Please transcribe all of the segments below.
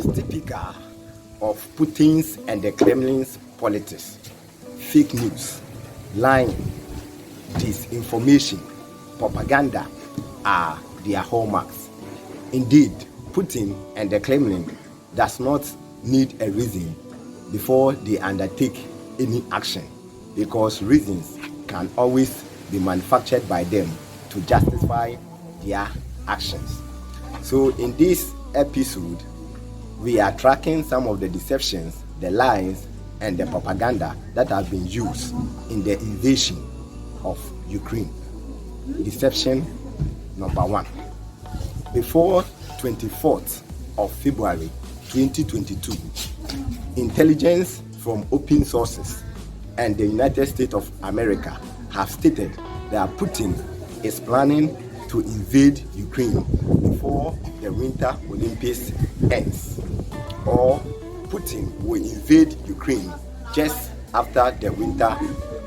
is typical of Putin's and the Kremlin's politics. Fake news, lying, disinformation, propaganda are their hallmarks. Indeed, Putin and the Kremlin does not need a reason before they undertake any action, because reasons can always be manufactured by them to justify their actions. So in this episode, we are tracking some of the deceptions, the lies, and the propaganda that have been used in the invasion of Ukraine. Deception number 1. Before 24th of February 2022, intelligence from open sources and the United States of America have stated that Putin is planning to invade Ukraine before the Winter Olympics ends, or Putin will invade Ukraine just after the Winter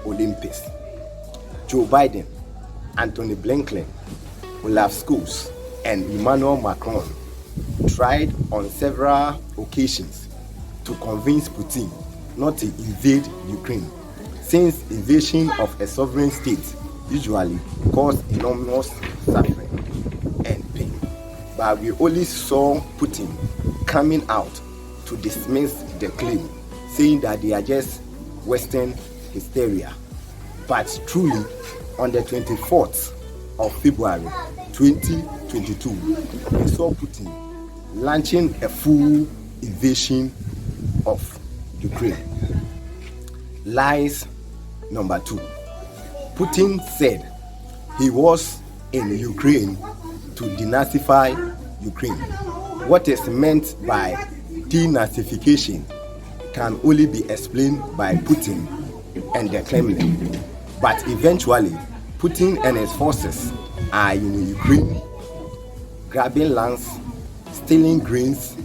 Olympics. Joe Biden, Anthony Blinklen, Olaf Scholz, and Emmanuel Macron tried on several occasions to convince Putin not to invade Ukraine, since invasion of a sovereign state usually cause enormous suffering and pain. But we only saw Putin coming out to dismiss the claim, saying that they are just Western hysteria. But truly, on the 24th of February 2022, we saw Putin launching a full invasion of Ukraine. Lies number 2. Putin said he was in Ukraine to denazify Ukraine. What is meant by denazification can only be explained by Putin and the Kremlin. But eventually, Putin and his forces are in Ukraine, grabbing lands, stealing grains,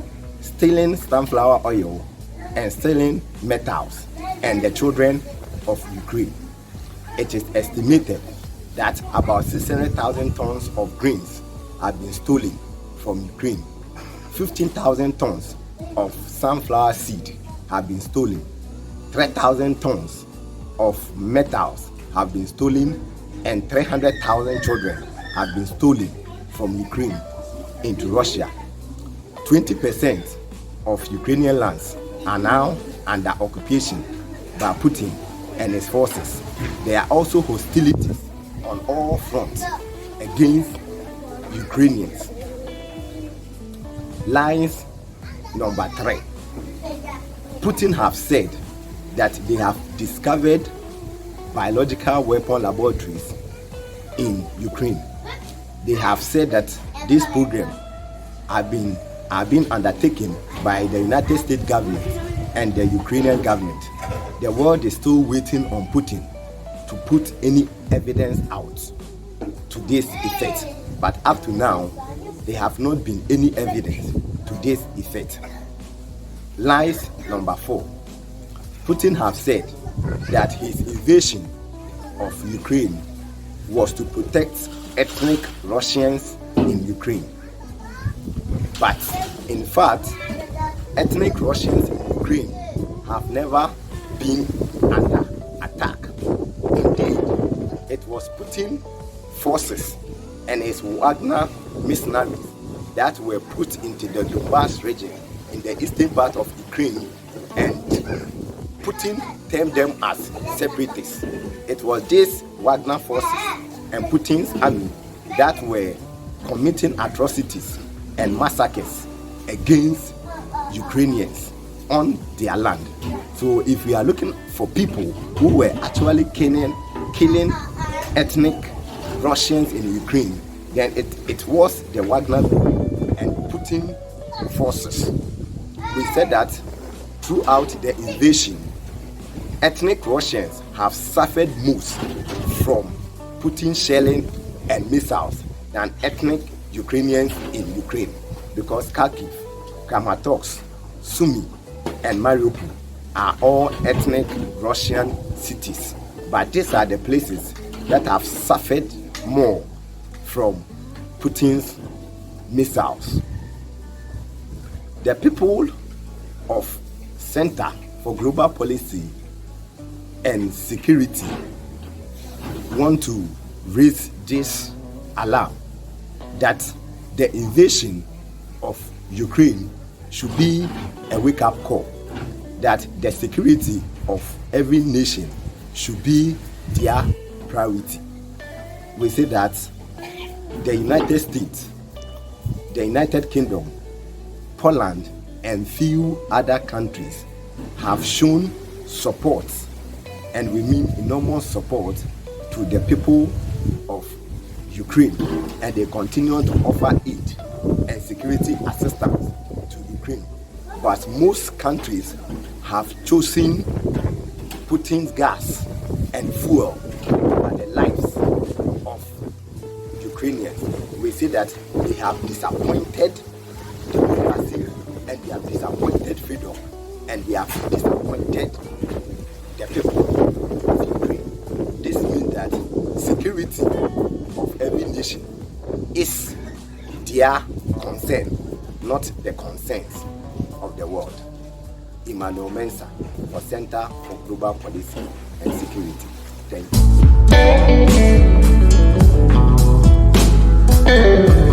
stealing sunflower oil, and stealing metals and the children of Ukraine. It is estimated that about 600,000 tons of grains have been stolen from Ukraine. 15,000 tons of sunflower seed have been stolen. 3,000 tons of metals have been stolen, and 300,000 children have been stolen from Ukraine into Russia. 20% of Ukrainian lands are now under occupation by Putin and his forces. There are also hostilities on all fronts against Ukrainians. Lies number 3. Putin have said that they have discovered biological weapon laboratories in Ukraine. They have said that this program are being undertaken by the United States government and the Ukrainian government. The world is still waiting on Putin to put any evidence out to this effect. But up to now, there have not been any evidence to this effect. Lies number 4. Putin have said that his invasion of Ukraine was to protect ethnic Russians in Ukraine. But in fact, ethnic Russians in Ukraine have never been under attack. Indeed, it was Putin forces and his Wagner mercenaries that were put into the Donbas region in the eastern part of Ukraine, and Putin termed them as separatists. It was these Wagner forces and Putin's army that were committing atrocities and massacres against Ukrainians on their land. So if we are looking for people who were actually killing ethnic Russians in Ukraine, then it was the Wagner and Putin forces. We said that throughout the invasion, ethnic Russians have suffered most from Putin shelling and missiles than ethnic Ukrainians in Ukraine, because Kharkiv, Kramatorsk, Sumy, and Mariupol are all ethnic Russian cities. But these are the places that have suffered more from Putin's missiles. The people of Center for Global Policy and Security want to raise this alarm that the invasion of Ukraine should be a wake-up call, that the security of every nation should be their priority. We say that the United States, the United Kingdom, Poland, and few other countries have shown support, and we mean enormous support, to the people of Ukraine, and they continue to offer aid and security assistance to Ukraine. But most countries have chosen Putin'S gas and fuel over the lives of Ukrainians. We say that they have disappointed democracy, and they have disappointed freedom, and they have disappointed the people of Ukraine. This means that security of every nation is their concern, not the concerns of the world. Emmanuel for Center for Global Policy and Security. Thank you.